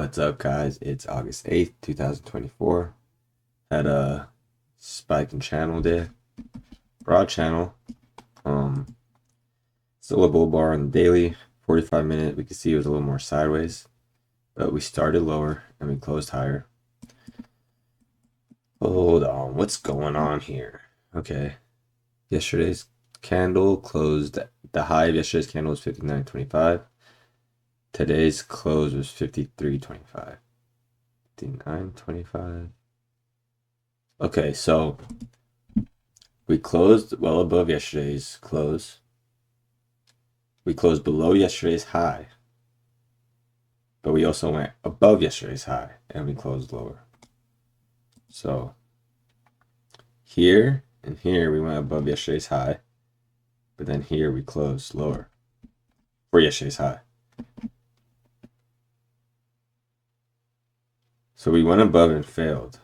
What's up, guys? It's August 8th, 2024. Had a spike in channel day. Broad channel. Still a bull bar on the daily. 45 minute, we could see it was a little more sideways. But we started lower and we closed higher. Hold on, what's going on here? Okay. Yesterday's candle closed. The high of yesterday's candle was 59.25. Today's close was 53.25. 59.25. Okay, so we closed well above yesterday's close. We closed below yesterday's high. But we also went above yesterday's high and we closed lower. So here and here we went above yesterday's high. But then here we closed lower for yesterday's high. So we went above and failed.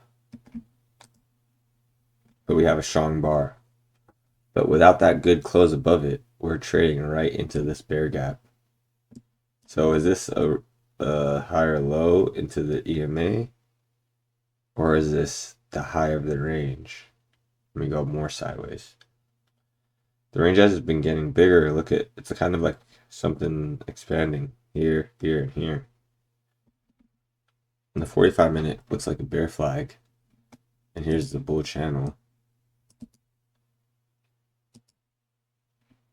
But we have a strong bar. But without that good close above it, we're trading right into this bear gap. So is this a higher low into the EMA? Or is this the high of the range? Let me go more sideways. The range has been getting bigger. Look at, it's kind of like something expanding here, here, and here. And the 45 minute looks like a bear flag. And here's the bull channel.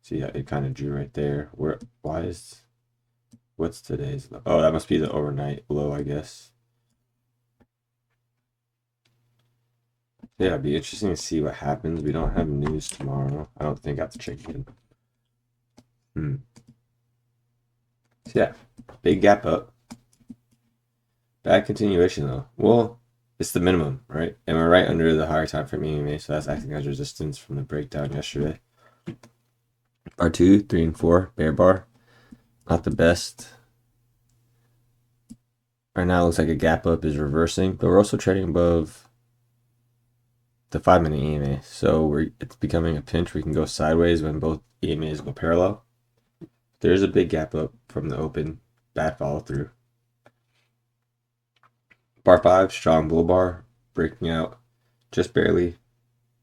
See how it kind of drew right there. What's today's low? Oh, that must be the overnight low, I guess. Yeah, it'd be interesting to see what happens. We don't have news tomorrow. I don't think I have to check in. So yeah, big gap up. Bad continuation though. Well, it's the minimum, right? And we're right under the higher time frame EMA, so that's acting as resistance from the breakdown yesterday. Bar 2, 3, and 4, bear bar. Not the best. Right now it looks like a gap up is reversing, but we're also trading above the 5-minute EMA. So it's becoming a pinch. We can go sideways when both EMAs go parallel. There's a big gap up from the open. Bad follow through. Bar 5, strong bull bar, breaking out just barely.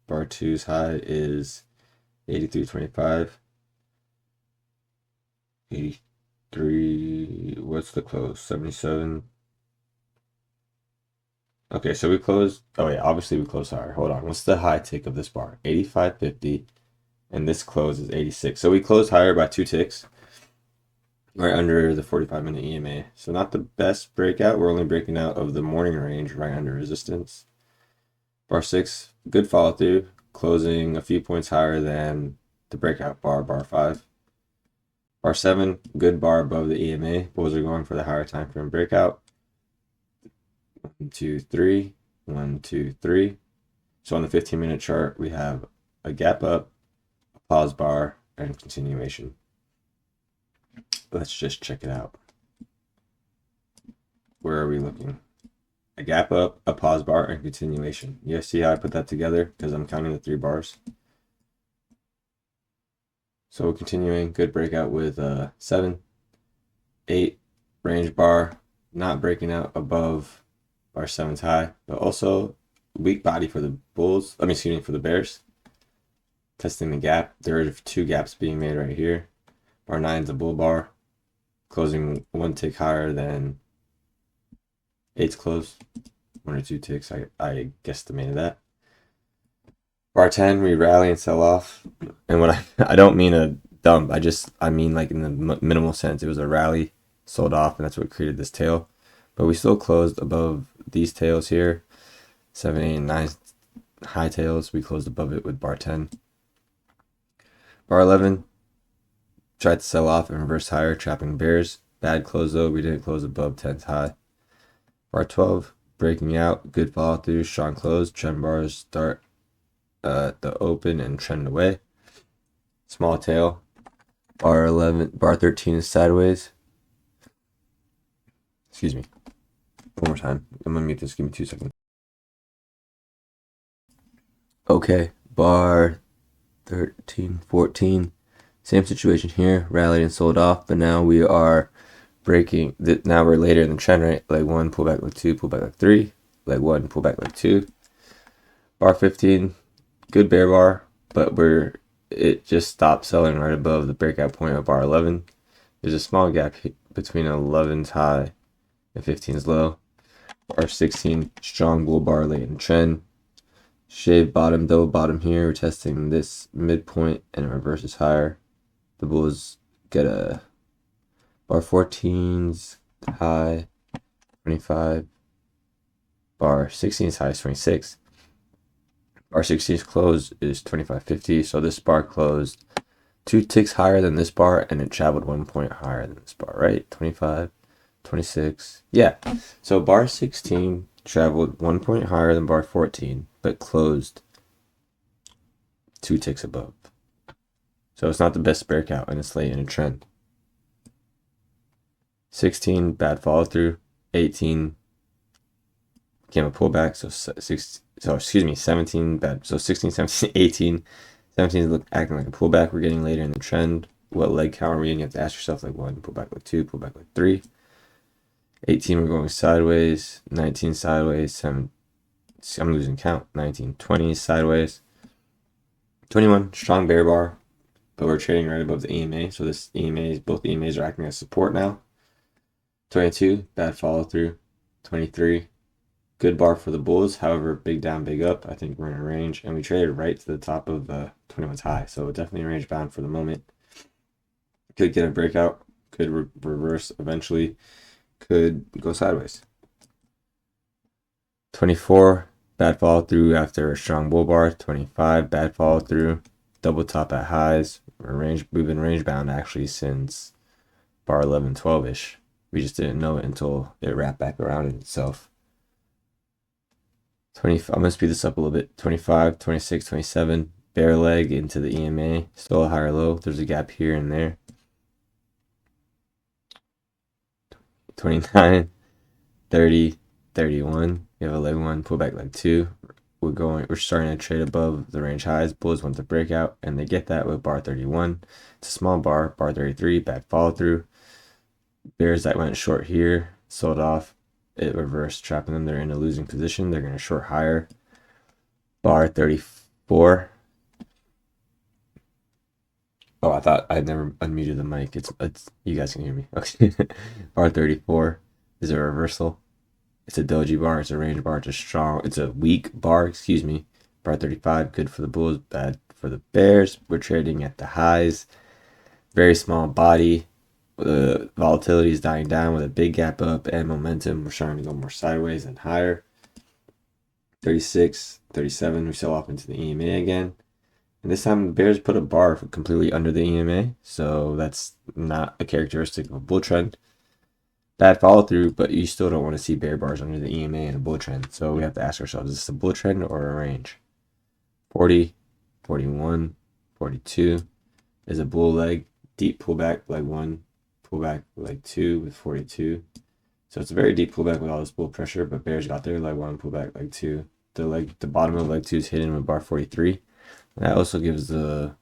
Bar 2's high is 83.25. 83, what's the close? 77. Okay, so we closed, oh yeah, obviously we closed higher. Hold on, what's the high tick of this bar? 85.50, and this close is 86. So we closed higher by 2 ticks, right under the 45-minute EMA. So not the best breakout. We're only breaking out of the morning range, right under resistance. Bar 6, good follow through, closing a few points higher than the breakout bar, bar 5. Bar 7, good bar above the EMA. Bulls are going for the higher time frame breakout. 1, 2, 3. 1, 2, 3. So on the 15-minute chart, we have a gap up, a pause bar, and continuation. Let's just check it out. Where are we looking? A gap up, a pause bar, and continuation. You guys see how I put that together? Because I'm counting the 3 bars. So continuing, good breakout with 7, 8, range bar, not breaking out above bar 7's high, but also weak body for the bulls. For the bears. Testing the gap. There are 2 gaps being made right here. Bar 9's a bull bar, closing 1 tick higher than 8's close. 1 or 2 ticks, I guesstimated that. Bar 10, we rally and sell off. And when I don't mean a dump, I mean like in the minimal sense. It was a rally, sold off, and that's what created this tail. But we still closed above these tails here. 7, 8, and 9 high tails. We closed above it with bar 10. Bar 11, tried to sell off and reverse higher, trapping bears. Bad close though, we didn't close above 10's high. Bar 12, breaking out, good follow through, strong close. Trend bars start at the open and trend away. Small tail. Bar 13 is sideways. Excuse me. One more time. I'm gonna mute this. Give me 2 seconds. Okay, bar 13, 14. Same situation here. Rallied and sold off, but now we are breaking. Now we're later in the trend, right? Leg 1, pull back leg 2, pull back leg 3. Leg 1, pull back leg 2. Bar 15, good bear bar, but it just stopped selling right above the breakout point of bar 11. There's a small gap between 11's high and 15's low. Bar 16, strong bull bar late in trend. Shave bottom, double bottom here. We're testing this midpoint and it reverses higher. The bulls get a bar 14's high, 25. Bar 16's high is 26. Bar 16's close is 25.50. So this bar closed 2 ticks higher than this bar and it traveled 1 point higher than this bar, right? 25, 26. Yeah. So bar 16 traveled 1 point higher than bar 14, but closed 2 ticks above. So it's not the best breakout and it's late in a trend. 16, bad follow through. 18, became a pullback. So 17, bad. So 16, 17, 18. 17 is acting like a pullback. We're getting later in the trend. What leg count are we in? You have to ask yourself, like 1, pull back like 2, pull back like 3. 18, we're going sideways. 19, sideways. 7, I'm losing count. 19, 20, sideways. 21, strong bear bar, but we're trading right above the EMA. So this EMA, both EMAs are acting as support now. 22, bad follow through. 23, good bar for the bulls. However, big down, big up. I think we're in a range, and we traded right to the top of 21's high. So definitely range bound for the moment. Could get a breakout. Could reverse eventually. Could go sideways. 24, bad follow through after a strong bull bar. 25, bad follow through. Double top at highs. We've been range bound actually since bar 11, 12-ish. We just didn't know it until it wrapped back around in itself. 20, I'm going to speed this up a little bit. 25, 26, 27, bear leg into the EMA. Still a higher low. There's a gap here and there. 29, 30, 31. We have a leg 1, pull back leg 2. We're starting to trade above the range highs. Bulls want to break out, and they get that with bar 31. It's a small bar. Bar 33, back follow through. Bears that went short here sold off. It reversed, trapping them. They're in a losing position. They're going to short higher. Bar 34. Oh, I thought I'd never unmuted the mic. It's you guys can hear me. Okay. Bar 34 is a reversal. It's a doji bar. It's a range bar. It's a weak bar. Excuse me. Bar 35, good for the bulls, bad for the bears. We're trading at the highs. Very small body. The volatility is dying down with a big gap up and momentum. We're starting to go more sideways and higher. 36, 37, we sell off into the EMA again. And this time the bears put a bar completely under the EMA. So that's not a characteristic of a bull trend. Bad follow through, but you still don't want to see bear bars under the EMA in a bull trend. So we have to ask ourselves, is this a bull trend or a range? 40, 41, 42 is a bull leg. Deep pullback, leg 1. Pullback leg 2 with 42. So it's a very deep pullback with all this bull pressure, but bears got there. Leg 1, pullback leg 2. The bottom of leg 2 is hidden with bar 43. And that also gives the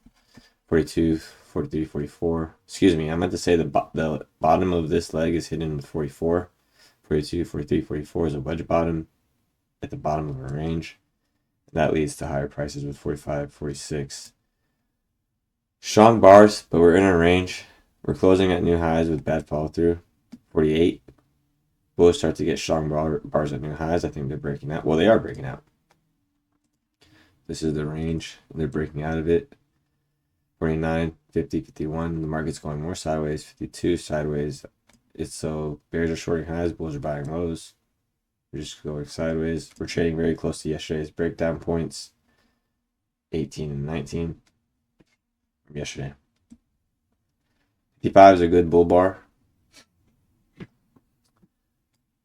42, 43, 44. Excuse me, I meant to say the bottom of this leg is hidden with 44. 42, 43, 44 is a wedge bottom at the bottom of a range. That leads to higher prices with 45, 46. Strong bars, but we're in a range. We're closing at new highs with bad follow through. 48. Bulls start to get strong bars at new highs. I think they're breaking out. Well, they are breaking out. This is the range, and they're breaking out of it. 49, 50, 51. The market's going more sideways. 52 sideways. So bears are shorting highs. Bulls are buying lows. We're just going sideways. We're trading very close to yesterday's breakdown points. 18 and 19 from yesterday. 55 is a good bull bar.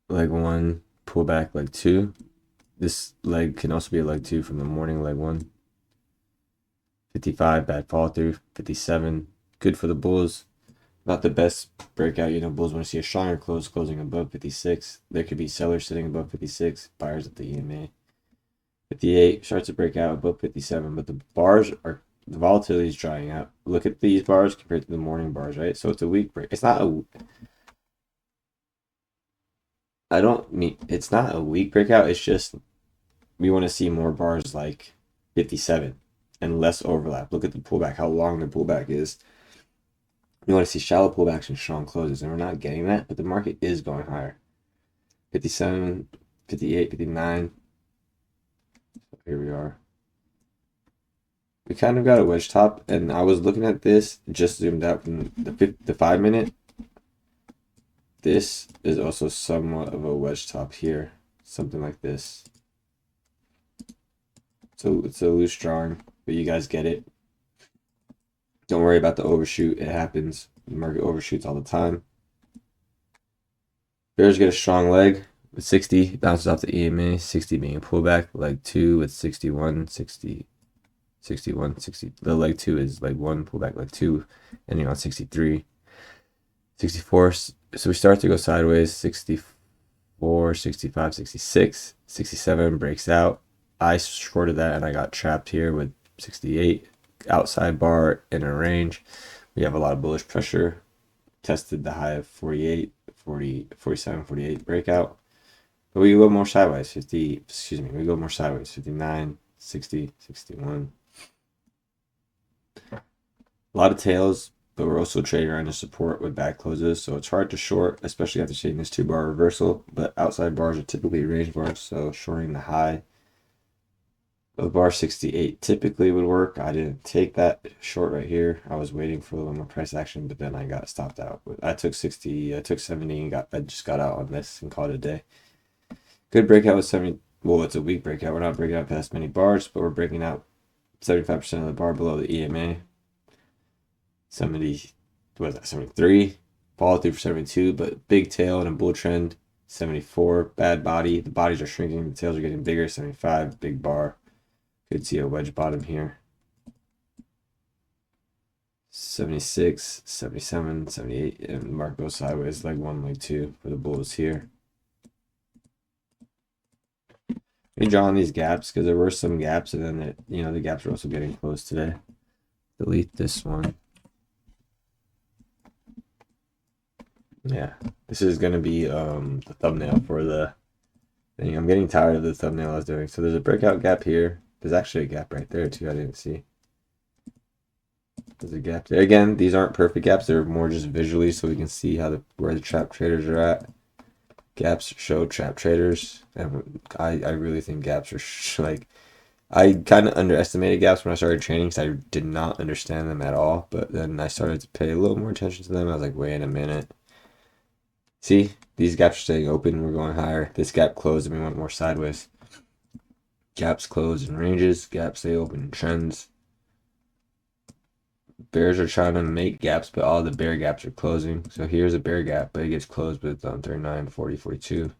Leg 1, pull back leg 2. This leg can also be a leg 2 from the morning, leg 1. 55, bad follow through. 57, good for the bulls. Not the best breakout. Bulls want to see a stronger close, closing above 56. There could be sellers sitting above 56, buyers at the EMA. 58 starts to break out above 57, but the volatility is drying out. Look at these bars compared to the morning bars, right? So it's a weak break. It's not I don't mean it's not a weak breakout. It's just we want to see more bars like 57 and less overlap. Look at the pullback, how long the pullback is. You want to see shallow pullbacks and strong closes, and we're not getting that, but the market is going higher. 57, 58, 59. Here we are. We kind of got a wedge top, and I was looking at this just zoomed out from the 5 minute. This is also somewhat of a wedge top here, something like this. So it's a loose drawing, but you guys get it. Don't worry about the overshoot. It happens. The market overshoots all the time. Bears get a strong leg with 60, bounces off the EMA, 60 being a pullback, leg 2 with 61, 60, 61, 60. The leg 2 is leg 1, pullback leg 2, ending on 63, 64. So we start to go sideways, 64, 65, 66, 67 breaks out. I shorted that and I got trapped here with 68. Outside bar in a range. We have a lot of bullish pressure. Tested the high of 48, 40, 47, 48 breakout. But we go more sideways, 50, excuse me, we go more sideways, 59, 60, 61. A lot of tails, but we're also trading around the support with bad closes, so it's hard to short, especially after seeing this 2-bar reversal. But outside bars are typically range bars, so shorting the high of bar 68 typically would work. I didn't take that short right here. I was waiting for a little more price action, but then I got stopped out. I took 60, I took 70, and I just got out on this and called it a day. Good breakout with 70. Well, it's a weak breakout. We're not breaking out past many bars, but we're breaking out 75% of the bar below the EMA. 70, what is that, 73? Follow through for 72, but big tail and a bull trend. 74, bad body. The bodies are shrinking, the tails are getting bigger. 75, big bar. Could see a wedge bottom here. 76, 77, 78, and market goes sideways, leg 1, leg 2 for the bulls here. We draw on these gaps because there were some gaps, and then the gaps are also getting closed today. Delete this one. Yeah, this is gonna be the thumbnail for the thing. I'm getting tired of the thumbnail I was doing. So there's a breakout gap here. There's actually a gap right there too. I didn't see. There's a gap there. Again, these aren't perfect gaps. They're more just visually so we can see where the trap traders are at. Gaps show trap traders, and I really think gaps are like, I kind of underestimated gaps when I started training because I did not understand them at all. But then I started to pay a little more attention to them. I was like, wait a minute. See, these gaps are staying open. We're going higher. This gap closed and we went more sideways. Gaps close in ranges. Gaps stay open in trends. Bears are trying to make gaps, but all the bear gaps are closing. So here's a bear gap, but it gets closed with 39, 40, 42.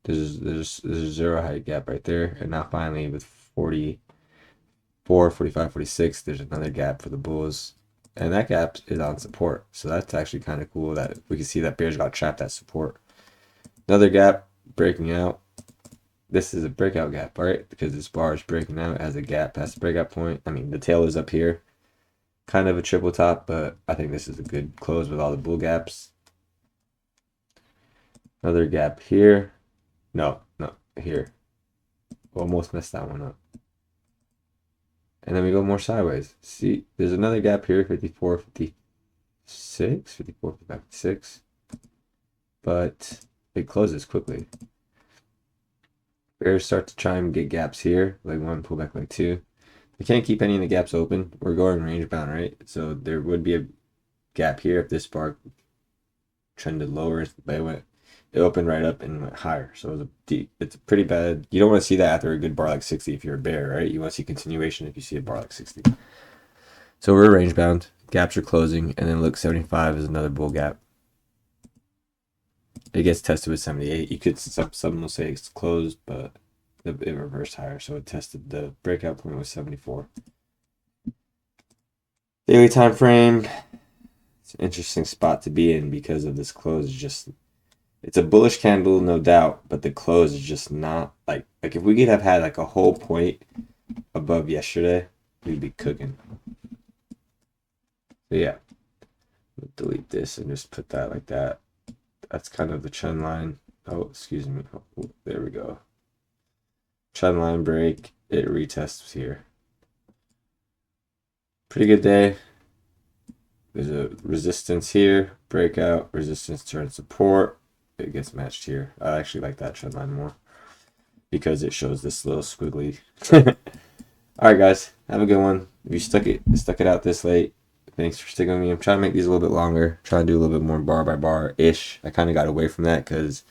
There's a zero height gap right there. And now finally with 44, 45, 46, there's another gap for the bulls. And that gap is on support. So that's actually kind of cool that we can see that bears got trapped at support. Another gap breaking out. This is a breakout gap, right? Because this bar is breaking out as a gap past the breakout point. I mean, the tail is up here. Kind of a triple top, but I think this is a good close with all the bull gaps. Another gap here. No, here. Almost messed that one up. And then we go more sideways. See, there's another gap here, 54, 56, 54, 55, 56. But it closes quickly. Bears start to try and get gaps here, leg 1, pull back leg 2. We can't keep any of the gaps open. We're going range bound, right? So there would be a gap here if this bar trended lower, but it opened right up and went higher. So it's pretty bad. You don't want to see that after a good bar like 60 if you're a bear, right? You want to see continuation if you see a bar like 60. So we're range bound. Gaps are closing, and then look, 75 is another bull gap. It gets tested with 78. You could, some will say it's closed, but it reversed higher, so it tested the breakout point was 74. Daily time frame. It's an interesting spot to be in because of this close. It's a bullish candle, no doubt, but the close is just not like if we could have had like a whole point above yesterday, we'd be cooking. So yeah, delete this and just put that like that. That's kind of the trend line Oh, excuse me. Oh, there we go. Trend line break. It retests here. Pretty good day. There's a resistance here. Breakout. Resistance turn support. It gets matched here. I actually like that trend line more because it shows this little squiggly. All right, guys. Have a good one. If you stuck it out this late, thanks for sticking with me. I'm trying to make these a little bit longer. Trying to do a little bit more bar by bar ish. I kind of got away from that because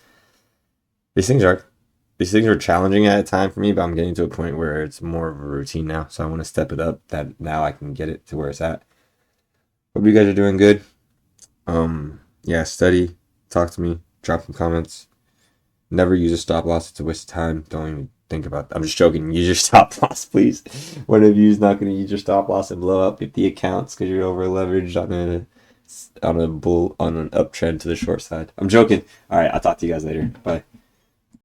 these things are challenging at a time for me, but I'm getting to a point where it's more of a routine now. So I want to step it up. That now I can get it to where it's at. Hope you guys are doing good. Yeah, study, talk to me, drop some comments. Never use a stop loss. It's a waste of time. Don't even think about that. I'm just joking. Use your stop loss, please. One of you is not going to use your stop loss and blow up 50 accounts because you're over leveraged on an uptrend to the short side. I'm joking. All right, I'll talk to you guys later. Bye.